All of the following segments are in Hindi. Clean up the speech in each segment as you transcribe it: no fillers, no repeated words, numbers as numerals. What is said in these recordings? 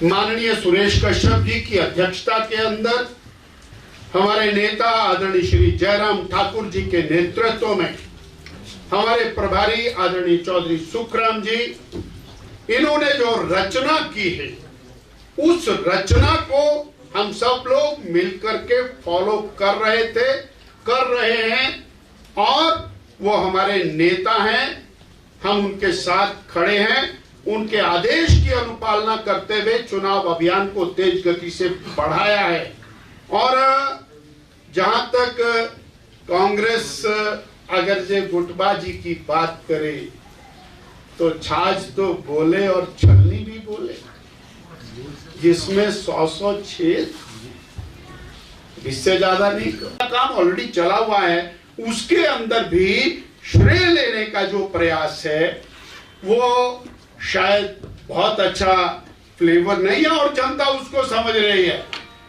माननीय सुरेश कश्यप जी की अध्यक्षता के अंदर हमारे नेता आदरणीय श्री जयराम ठाकुर जी के नेतृत्व में हमारे प्रभारी आदरणीय चौधरी सुखराम जी, इन्होंने जो रचना की है उस रचना को हम सब लोग मिलकर के फॉलो कर रहे हैं और वो हमारे नेता हैं, हम उनके साथ खड़े हैं। उनके आदेश की अनुपालना करते हुए चुनाव अभियान को तेज गति से बढ़ाया है। और जहां तक कांग्रेस अगर जे गुटबाजी की बात करे तो छाछ तो बोले और छलनी भी बोले, जिसमें 100 छेद, इससे ज्यादा नहीं। काम ऑलरेडी चला हुआ है, उसके अंदर भी श्रेय लेने का जो प्रयास है वो शायद बहुत अच्छा फ्लेवर नहीं है और जनता उसको समझ रही है।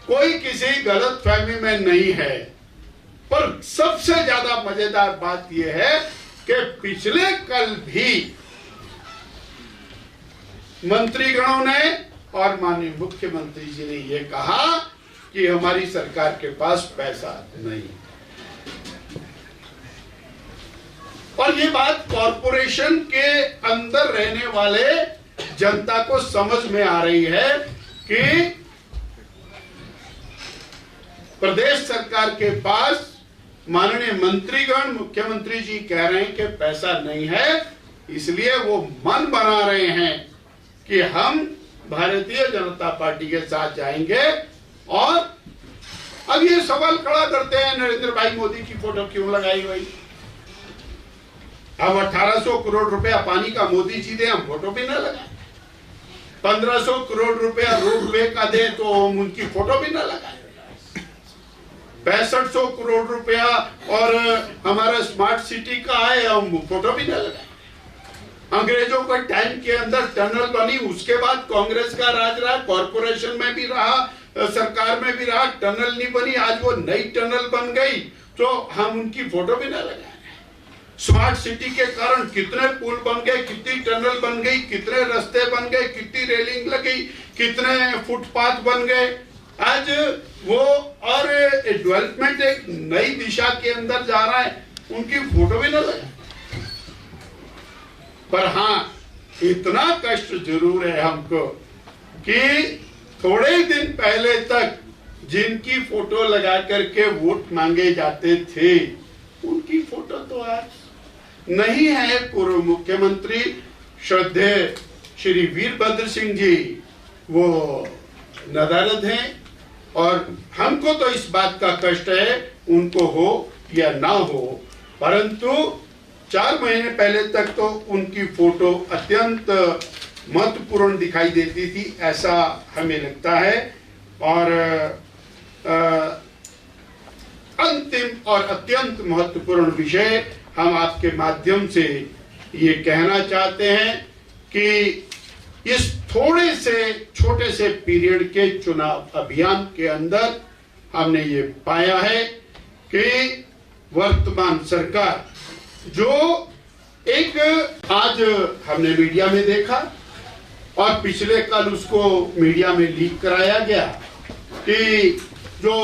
कोई किसी गलत फहमी में नहीं है। पर सबसे ज्यादा मजेदार बात यह है कि पिछले कल भी मंत्रीगणों ने और माननीय मुख्यमंत्री जी ने यह कहा कि हमारी सरकार के पास पैसा नहीं, और ये बात कॉरपोरेशन के अंदर रहने वाले जनता को समझ में आ रही है कि प्रदेश सरकार के पास माननीय मंत्रीगण, मुख्यमंत्री जी कह रहे हैं कि पैसा नहीं है, इसलिए वो मन बना रहे हैं कि हम भारतीय जनता पार्टी के साथ जाएंगे। और अब ये सवाल खड़ा करते हैं, नरेंद्र भाई मोदी की फोटो क्यों लगाई हुई? अब 1800 करोड़ रुपया पानी का मोदी जी दे, हम फोटो भी ना लगाए। 1500 करोड़ रुपया रोडवे का दे तो हम उनकी फोटो भी ना लगाए। 6500 करोड़ रुपया और हमारा स्मार्ट सिटी का है, हम फोटो भी ना लगाए। अंग्रेजों का टाइम के अंदर टनल बनी, उसके बाद कांग्रेस का राज रहा, कॉर्पोरेशन में भी रहा, सरकार में भी रहा, टनल नहीं बनी, आज वो नई टनल बन गई तो हम उनकी फोटो भी ना लगाए। स्मार्ट सिटी के कारण कितने पुल बन गए, कितनी टनल बन गई, कितने रास्ते बन गए, कितनी रेलिंग लगी, कितने फुटपाथ बन गए। आज वो और डेवलपमेंट एक नई दिशा के अंदर जा रहा है, उनकी फोटो भी ना लगे। पर हाँ, इतना कष्ट जरूर है हमको कि थोड़े दिन पहले तक जिनकी फोटो लगा करके वोट मांगे जाते थे उनकी फोटो तो आज नहीं है। पूर्व मुख्यमंत्री श्रद्धेय श्री वीरभद्र सिंह जी वो नदारद हैं और हमको तो इस बात का कष्ट है, उनको हो या ना हो, परंतु 4 महीने पहले तक तो उनकी फोटो अत्यंत महत्वपूर्ण दिखाई देती थी, ऐसा हमें लगता है। और अंतिम और अत्यंत महत्वपूर्ण विषय हम आपके माध्यम से ये कहना चाहते हैं कि इस थोड़े से छोटे से पीरियड के चुनाव अभियान के अंदर हमने ये पाया है कि वर्तमान सरकार जो एक आज हमने मीडिया में देखा और पिछले कल उसको मीडिया में लीक कराया गया कि जो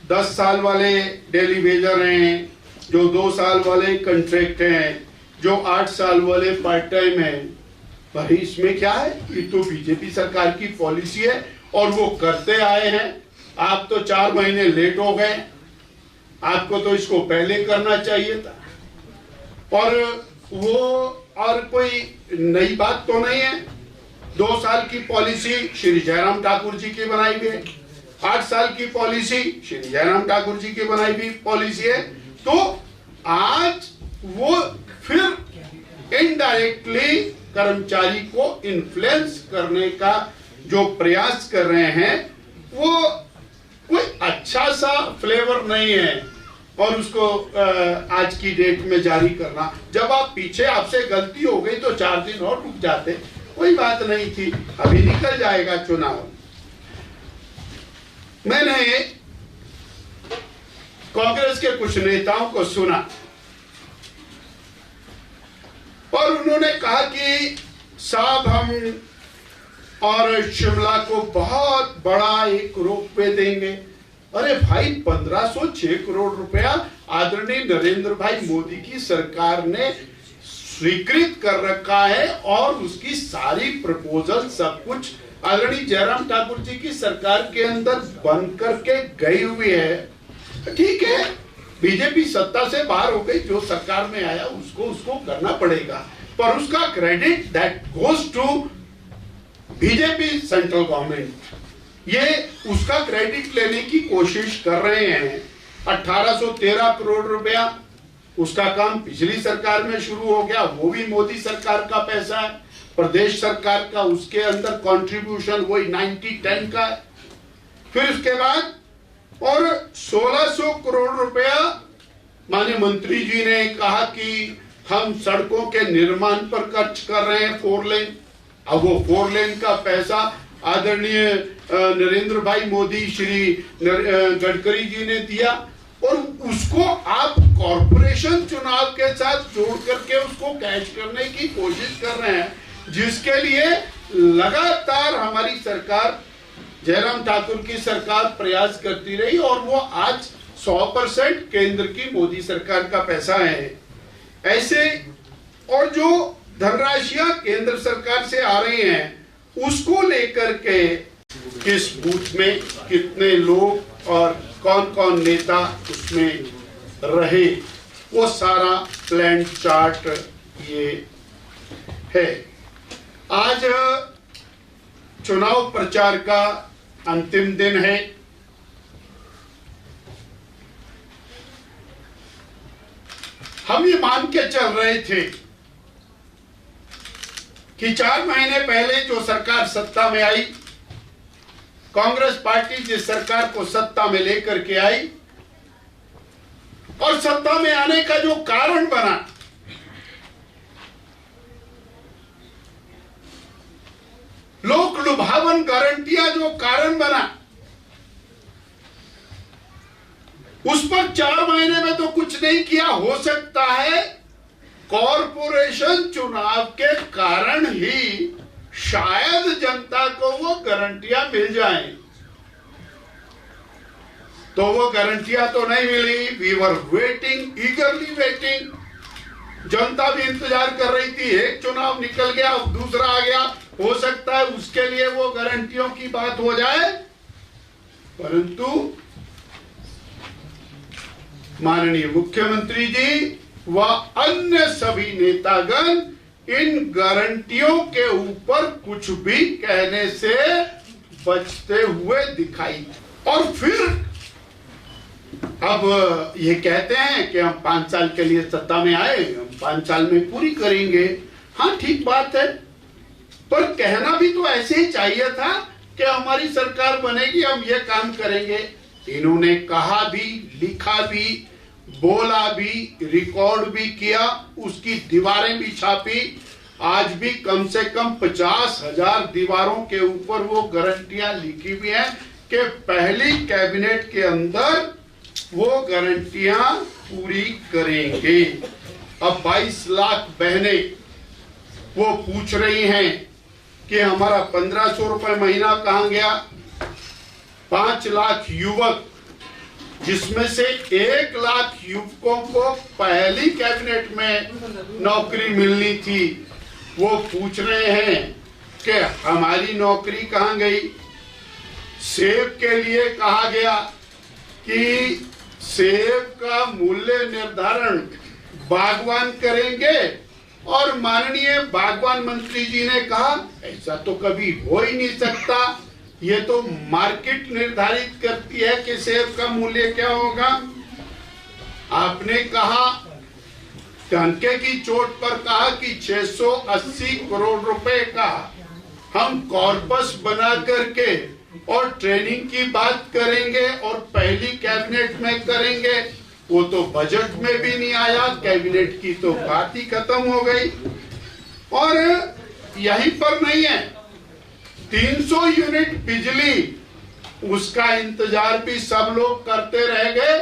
10 साल वाले डेली वेजर हैं, जो 2 साल वाले कॉन्ट्रैक्ट हैं, जो 8 साल वाले पार्ट टाइम हैं, भाई इसमें क्या है? ये तो बीजेपी सरकार की पॉलिसी है और वो करते आए हैं। आप तो 4 महीने लेट हो गए, आपको तो इसको पहले करना चाहिए था। और वो और कोई नई बात तो नहीं है। 2 साल की पॉलिसी श्री जयराम ठाकुर जी की बनाई हुई है, 8 साल की पॉलिसी श्री जयराम ठाकुर जी की बनाई हुई पॉलिसी है। तो आज वो फिर इनडायरेक्टली कर्मचारी को इन्फ्लुएंस करने का जो प्रयास कर रहे हैं वो कोई अच्छा सा फ्लेवर नहीं है और उसको आज की डेट में जारी करना। जब आप पीछे आपसे गलती हो गई तो 4 दिन और रुक जाते, कोई बात नहीं थी, अभी निकल जाएगा चुनाव। मैंने कांग्रेस के कुछ नेताओं को सुना और उन्होंने कहा कि साहब हम और शिमला को बहुत बड़ा एक रोपवे देंगे। अरे भाई 1506 करोड़ रुपया आदरणीय नरेंद्र भाई मोदी की सरकार ने स्वीकृत कर रखा है और उसकी सारी प्रपोजल सब कुछ आदरणीय जयराम ठाकुर जी की सरकार के अंदर बन करके गई हुई है। ठीक है, बीजेपी सत्ता से बाहर हो गई, जो सरकार में आया उसको करना पड़ेगा, पर उसका credit that goes to BJP central government. ये उसका क्रेडिट लेने की कोशिश कर रहे हैं। 1813 करोड़ रुपया उसका काम पिछली सरकार में शुरू हो गया, वो भी मोदी सरकार का पैसा है। प्रदेश सरकार का उसके अंदर कंट्रीब्यूशन वही 90-10 का है। फिर उसके बाद और 1600 करोड़ रुपया माननीय मंत्री जी ने कहा कि हम सड़कों के निर्माण पर खर्च कर रहे हैं, 4 लेन। अब वो 4 लेन का पैसा आदरणीय नरेंद्र भाई मोदी, श्री गडकरी जी ने दिया और उसको आप कॉरपोरेशन चुनाव के साथ जोड़ करके उसको कैश करने की कोशिश कर रहे हैं, जिसके लिए लगातार हमारी सरकार, जयराम ठाकुर की सरकार प्रयास करती रही और वो आज 100% केंद्र की मोदी सरकार का पैसा है। ऐसे और जो धनराशियां केंद्र सरकार से आ रही हैं उसको लेकर के किस बूथ में कितने लोग और कौन कौन नेता उसमें रहे, वो सारा प्लान चार्ट ये है। आज चुनाव प्रचार का अंतिम दिन है। हम ये मान के चल रहे थे कि 4 महीने पहले जो सरकार सत्ता में आई, कांग्रेस पार्टी जिस सरकार को सत्ता में लेकर के आई और सत्ता में आने का जो कारण बना, लोक लुभावन गारंटियां जो कारण बना, उस पर 4 महीने में तो कुछ नहीं किया। हो सकता है कॉरपोरेशन चुनाव के कारण ही शायद जनता को वो गारंटियां मिल जाएं, तो वो गारंटियां तो नहीं मिली। We were waiting, eagerly waiting. जनता भी इंतजार कर रही थी, एक चुनाव निकल गया, दूसरा आ गया, हो सकता है उसके लिए वो गारंटियों की बात हो जाए, परंतु माननीय मुख्यमंत्री जी व अन्य सभी नेतागण इन गारंटियों के ऊपर कुछ भी कहने से बचते हुए दिखाई। और फिर अब ये कहते हैं कि हम 5 साल के लिए सत्ता में आए, हम 5 साल में पूरी करेंगे। हाँ, ठीक बात है, पर कहना भी तो ऐसे ही चाहिए था कि हमारी सरकार बनेगी, हम ये काम करेंगे। इन्होंने कहा भी, लिखा भी, बोला भी, रिकॉर्ड भी किया, उसकी दीवारें भी छापी। आज भी कम से कम 50,000 दीवारों के ऊपर वो गारंटियां लिखी हुई हैं कि पहली कैबिनेट के अंदर वो गारंटियां पूरी करेंगे। अब 22 लाख बहनें वो पूछ रही हैं कि हमारा 1500 रुपए महीना कहां गया। 5 लाख युवक, जिसमें से 1 लाख युवकों को पहली कैबिनेट में नौकरी मिलनी थी, वो पूछ रहे हैं कि हमारी नौकरी कहां गई। सेब के लिए कहा गया कि सेब का मूल्य निर्धारण बागवान करेंगे और माननीय बागवान मंत्री जी ने कहा ऐसा तो कभी हो ही नहीं सकता, ये तो मार्केट निर्धारित करती है कि सेब का मूल्य क्या होगा। आपने कहा, टंके की चोट पर कहा कि 680 करोड़ रुपए का हम कॉर्पस बना करके और ट्रेनिंग की बात करेंगे और पहली कैबिनेट में करेंगे। वो तो बजट में भी नहीं आया, कैबिनेट की तो बात ही खत्म हो गई। और यहीं पर नहीं है, 300 यूनिट बिजली, उसका इंतजार भी सब लोग करते रह गए।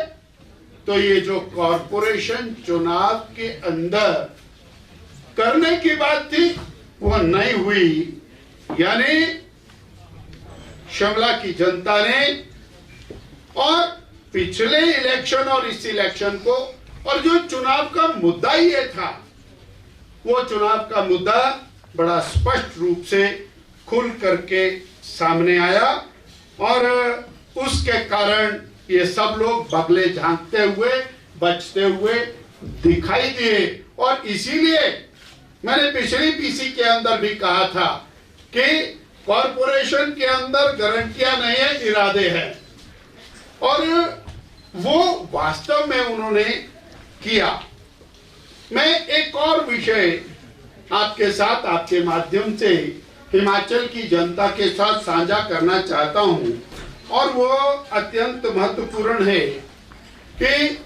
तो ये जो कॉरपोरेशन चुनाव के अंदर करने की बात थी वो नहीं हुई। यानी शिमला की जनता ने, और पिछले इलेक्शन और इस इलेक्शन को, और जो चुनाव का मुद्दा ये था, वो चुनाव का मुद्दा बड़ा स्पष्ट रूप से खुल करके सामने आया, और उसके कारण ये सब लोग बगले झांकते हुए, बचते हुए दिखाई दिए। और इसीलिए मैंने पिछली पीसी के अंदर भी कहा था कि कॉरपोरेशन के अंदर गारंटियां नहीं है, इरादे हैं, और वो वास्तव में उन्होंने किया। मैं एक और विषय आपके साथ, आपके माध्यम से हिमाचल की जनता के साथ साझा करना चाहता हूं, और वो अत्यंत महत्वपूर्ण है कि